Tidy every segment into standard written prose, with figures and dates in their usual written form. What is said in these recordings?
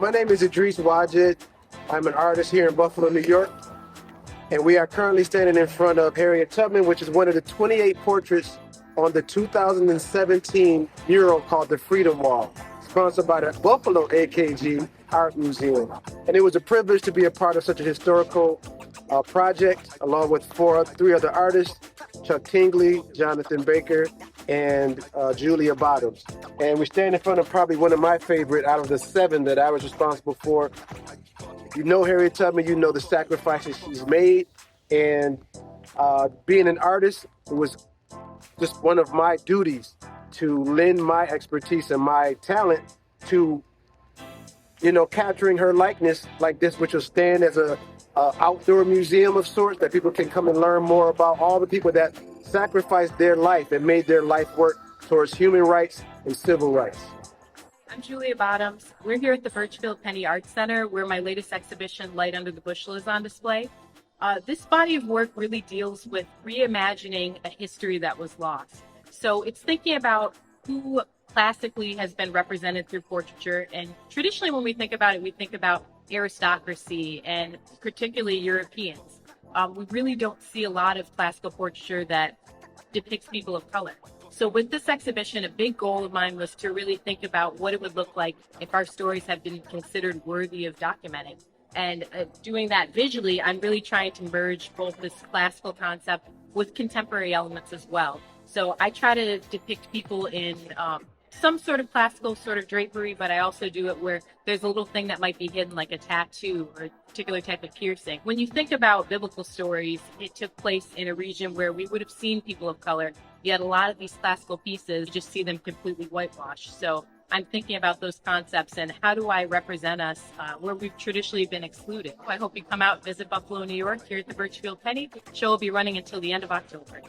My name is Wajed. I'm an artist here in Buffalo, New York, and we are currently standing in front of Harriet Tubman, which is one of the 28 portraits on the 2017 mural called the Freedom Wall, sponsored by the Buffalo AKG Art Museum. And it was a privilege to be a part of such a historical project, along with three other artists, Chuck Tingley, Jonathan Baker, and Julia Bottoms. And we stand in front of probably one of my favorite out of the 7 that I was responsible for. You know Harriet Tubman, you know the sacrifices she's made. And being an artist, it was just one of my duties to lend my expertise and my talent to, capturing her likeness like this, which will stand as a outdoor museum of sorts that people can come and learn more about all the people that sacrificed their life and made their life work towards human rights and civil rights. I'm Julia Bottoms. We're here at the Birchfield Penny Arts Center, where my latest exhibition, Light Under the Bushel, is on display. This body of work really deals with reimagining a history that was lost. So it's thinking about who classically has been represented through portraiture. And traditionally, when we think about it, we think about aristocracy and particularly Europeans. We really don't see a lot of classical portraiture that depicts people of color. So with this exhibition, a big goal of mine was to really think about what it would look like if our stories had been considered worthy of documenting. And doing that visually, I'm really trying to merge both this classical concept with contemporary elements as well. So I try to depict people in some sort of classical sort of drapery, but I also do it where there's a little thing that might be hidden, like a tattoo or a particular type of piercing. When you think about biblical stories, it took place in a region where we would have seen people of color, yet a lot of these classical pieces, you just see them completely whitewashed. So I'm thinking about those concepts and how do I represent us where we've traditionally been excluded. I hope you come out and visit Buffalo, New York here at the Birchfield Penny. The show will be running until the end of October.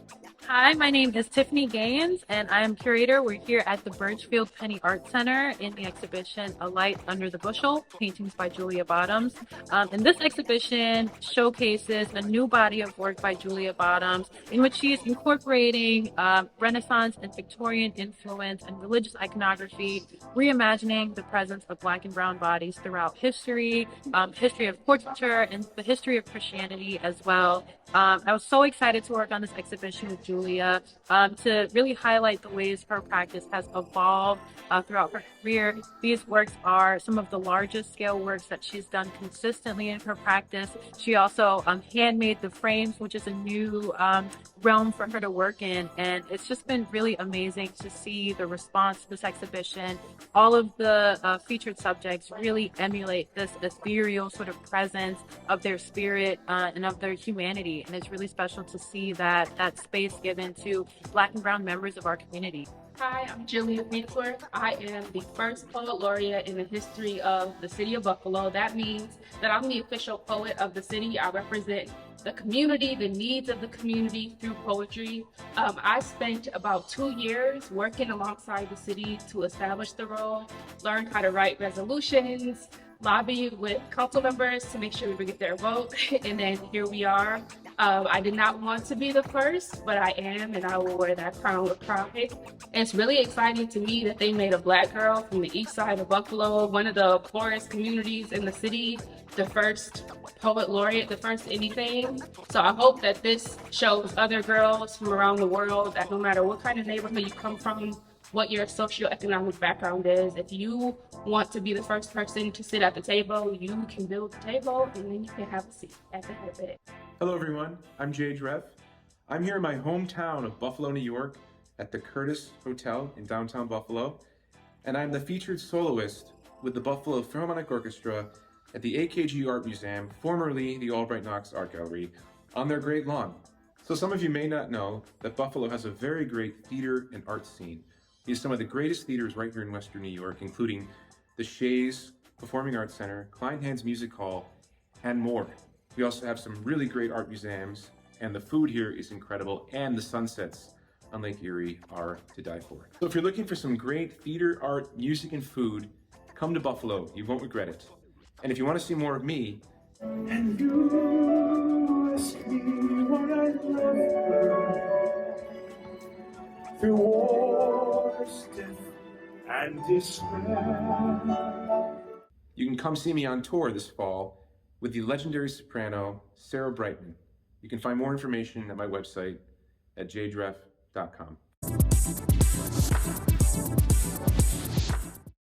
Hi, my name is Tiffany Gaines, and I am curator. We're here at the Birchfield Penny Art Center in the exhibition A Light Under the Bushel, paintings by Julia Bottoms. And this exhibition showcases a new body of work by Julia Bottoms in which she is incorporating Renaissance and Victorian influence and religious iconography, reimagining the presence of Black and brown bodies throughout history, history of portraiture, and the history of Christianity as well. I was so excited to work on this exhibition with Julia to really highlight the ways her practice has evolved throughout her career. These works are some of the largest scale works that she's done consistently in her practice. She also handmade the frames, which is a new realm for her to work in. And it's just been really amazing to see the response to this exhibition. All of the featured subjects really emulate this ethereal sort of presence of their spirit and of their humanity. And it's really special to see that space given to Black and brown members of our community. Hi, I'm Jillian Hanesworth. I am the first poet laureate in the history of the city of Buffalo. That means that I'm the official poet of the city. I represent the community, the needs of the community through poetry. I spent about 2 years working alongside the city to establish the role, learned how to write resolutions, lobby with council members to make sure we would get their vote, and then here we are. I did not want to be the first, but I am, and I will wear that crown with pride. It's really exciting to me that they made a Black girl from the east side of Buffalo, one of the poorest communities in the city, the first poet laureate, the first anything. So I hope that this shows other girls from around the world that no matter what kind of neighborhood you come from, what your socioeconomic background is, if you want to be the first person to sit at the table, you can build the table and then you can have a seat at the head of it. Hello everyone, I'm Jay Dref. I'm here in my hometown of Buffalo, New York at the Curtis Hotel in downtown Buffalo, and I'm the featured soloist with the Buffalo Philharmonic Orchestra at the AKG Art Museum, formerly the Albright Knox Art Gallery, on their great lawn. So some of you may not know that Buffalo has a very great theater and art scene. We have some of the greatest theaters right here in Western New York, including the Shays Performing Arts Center, Kleinhans Music Hall, and more. We also have some really great art museums, and the food here is incredible, and the sunsets on Lake Erie are to die for. So if you're looking for some great theater, art, music, and food, come to Buffalo. You won't regret it. And if you want to see more of me, and you ask me what I love through wars, death, and despair, You can come see me on tour this fall with the legendary soprano, Sarah Brightman. You can find more information at my website at jaydref.com.